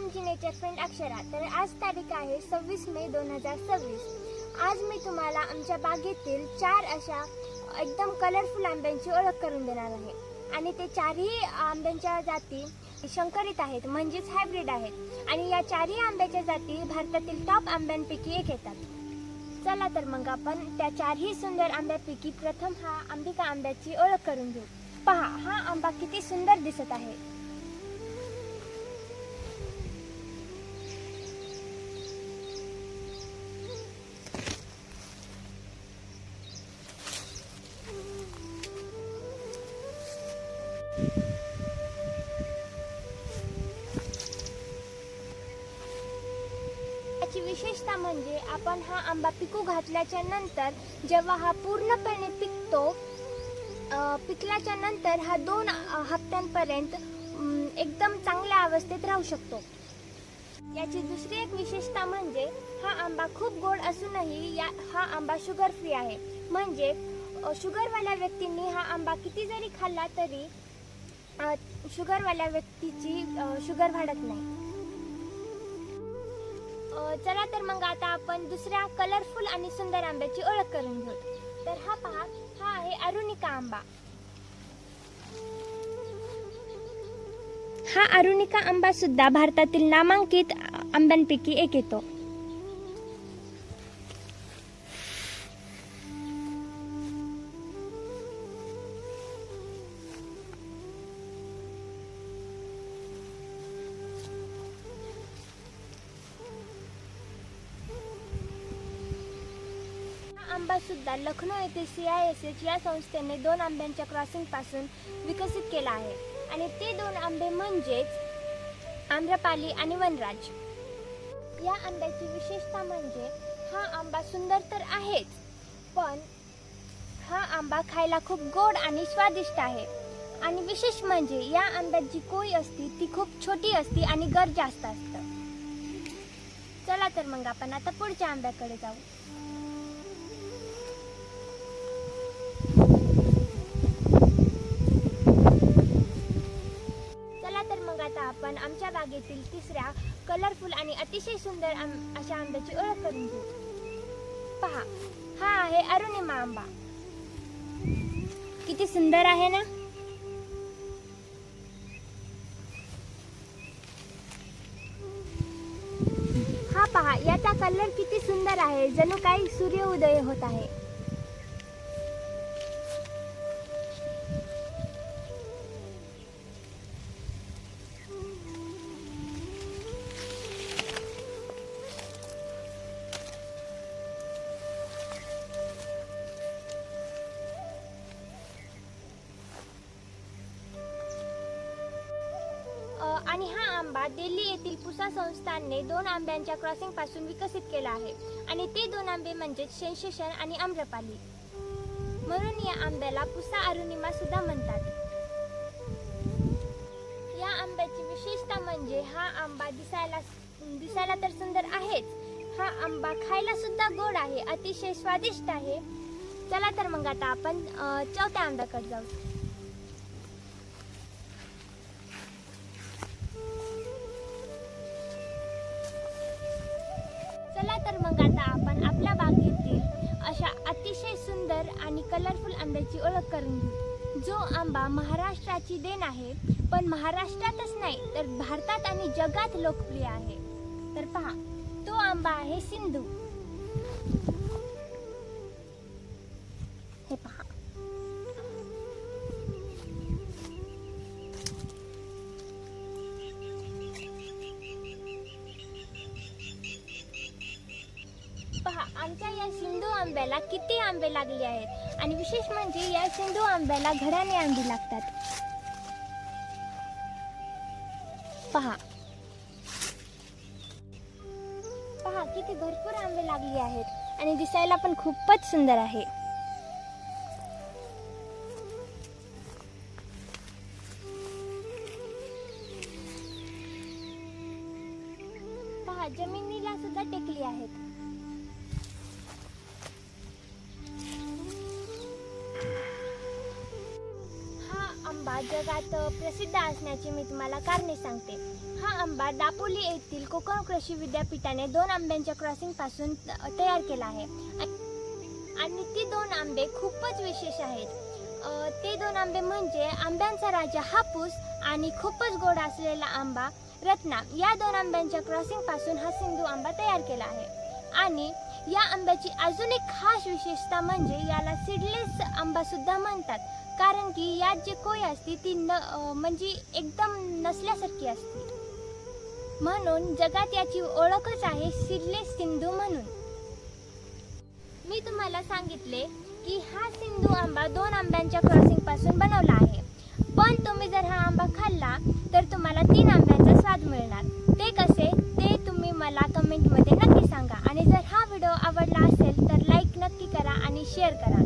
तुमची nature friend Akshara. तर आज तारीख आहे 26 मे 2026। आज मी तुम्हाला आमच्या बागेतील 4 अशा एकदम कलरफुल आंब्यांची ओळख करून देणार आहे। आणि ते चारही आंब्यांच्या जाती संकरित आहेत, म्हणजेच हायब्रिड आहेत। आणि या चारही आंब्याच्या जाती भारतातील टॉप आंब्यांपैकी एक येतात। चला तर मग आपण त्या चारही सुंदर आंब्यापैकी प्रथम हा अंबिका आंब्याची ओळख करून घेऊ। पहा, हा आंबा किती सुंदर दिसत आहे। याची विशेषता म्हणजे आपण हा आंबा पिकू घातल्याच्या नंतर जेव्हा हा पूर्णपणे पिकल्याच्या नंतर हा 2 हप्त्यांपर्यंत एकदम चांगल्या अवस्थेत राहू शकतो। याची दुसरी एक विशेषता म्हणजे हा आंबा खूप गोड असूनही हा आंबा शुगर फ्री आहे। म्हणजे शुगरवाल्या व्यक्तींनी हा आंबा किती जरी खाल्ला तरी शुगरवाल्या व्यक्तीची शुगर वाढत नाही। चला तर मग आता आपण दुसऱ्या कलरफुल आणि सुंदर आंब्याची ओळख करून घेऊ। तर हा पहा, हा आहे अरुणिका आंबा। हा अरुणिका आंबा सुद्धा भारतातील नामांकित आंब्यांपैकी एक येतो। आंबा सुद्धा लखनौ येथे CISH या संस्थेने 2 आंब्यांच्या क्रॉसिंग पासून विकसित केला आहे। आणि ते 2 आंबे म्हणजेच आम्रपाली आणि वनराज। या आंब्याची विशेषता म्हणजे हा आंबा सुंदर तर आहेच, पण हा आंबा खायला खूप गोड आणि स्वादिष्ट आहे। आणि विशेष म्हणजे या आंब्यात जी कोई असते ती खूप छोटी असते आणि गर जास्त असतं। चला तर मग आपण आता पुढच्या आंब्याकडे जाऊ। आता आपण आमच्या बागेतील तिसऱ्या कलरफुल आणि अतिशय सुंदर अशा आंब्याची ओळख करून घेऊ। पहा, हा आहे अरुणिमा आंबा। किती सुंदर आहे ना। हा पहा, याचा कलर किती सुंदर आहे, जणू काही सूर्योदय होत आहे। आणि हा आंबा दिल्ली येथील पुसा संस्थानने 2 आंब्यांच्या क्रॉसिंग पासून विकसित केला आहे। आणि ते 2 आंबे म्हणजे सेन्सेशन आणि आम्रपाली। म्हणून या आंब्याला पुसा अरुणिमा सुद्धा म्हणतात। या आंब्याची विशेषता म्हणजे हा आंबा दिसायला तर सुंदर आहेच, हा आंबा खायला सुद्धा गोड आहे, अतिशय स्वादिष्ट आहे। चला तर मग आता आपण चौथ्या आंब्याकडे जाऊ। चला तर मग आता आपण आपल्या बागेतील अशा अतिशय सुंदर आणि कलरफुल आंब्याची ओळख करून घेऊ। जो आंबा महाराष्ट्राची देण आहे, पण महाराष्ट्रातच नाही तर भारतात आणि जगात लोकप्रिय आहे। तर पहा, तो आंबा आहे सिंधू। हे पहा, आमच्या या सिंधू आंब्याला किती आंबे लागले आहेत। आणि विशेष म्हणजे या सिंधू आंब्याला घडाने आंबे लागतात। पहा किती भरपूर आंबे लागले आहेत आणि दिसायला पण खूपच सुंदर आहे। पहा, जमिनीला सुद्धा टेकली आहेत। आंबा जगात प्रसिद्ध असण्याची मी तुम्हाला कारणे सांगते. हा आंबा दापोली येथील कोकण कृषी विद्यापीठाने 2 आंब्यांच्या क्रॉसिंगपासून तयार केला आहे आणि ती 2 आंबे खूपच विशेष आहेत. ते 2 आंबे म्हणजे आंब्यांचा राजा हापूस आणि खूपच गोड असलेला आंबा रत्ना. या 2 आंब्यांच्या क्रॉसिंगपासून हा सिंधू आंबा तयार केला आहे. आणि या आंब्याची अजून एक खास विशेषता म्हणजे याला सीडलेस आंबा सुद्धा म्हणतात, कारण की यात जे कोय असते ती म्हणजे एकदम नसल्यासारखी असते, म्हणून जगात याची ओळखच आहे सीडलेस सिंधू म्हणून. मी तुम्हाला सांगितले की हा सिंधू आंबा 2 आंब्यांच्या क्रॉसिंगपासून बनवला आहे, पण तुम्ही जर हा आंबा खाल्ला तर तुम्हाला 3 आंब्यांचा स्वाद मिळणार. ते कसे ते तुम्ही मला कमेंटमध्ये नक्की सांगा. आणि जर हा व्हिडिओ आवडला असेल तर लाईक नक्की करा आणि शेअर करा.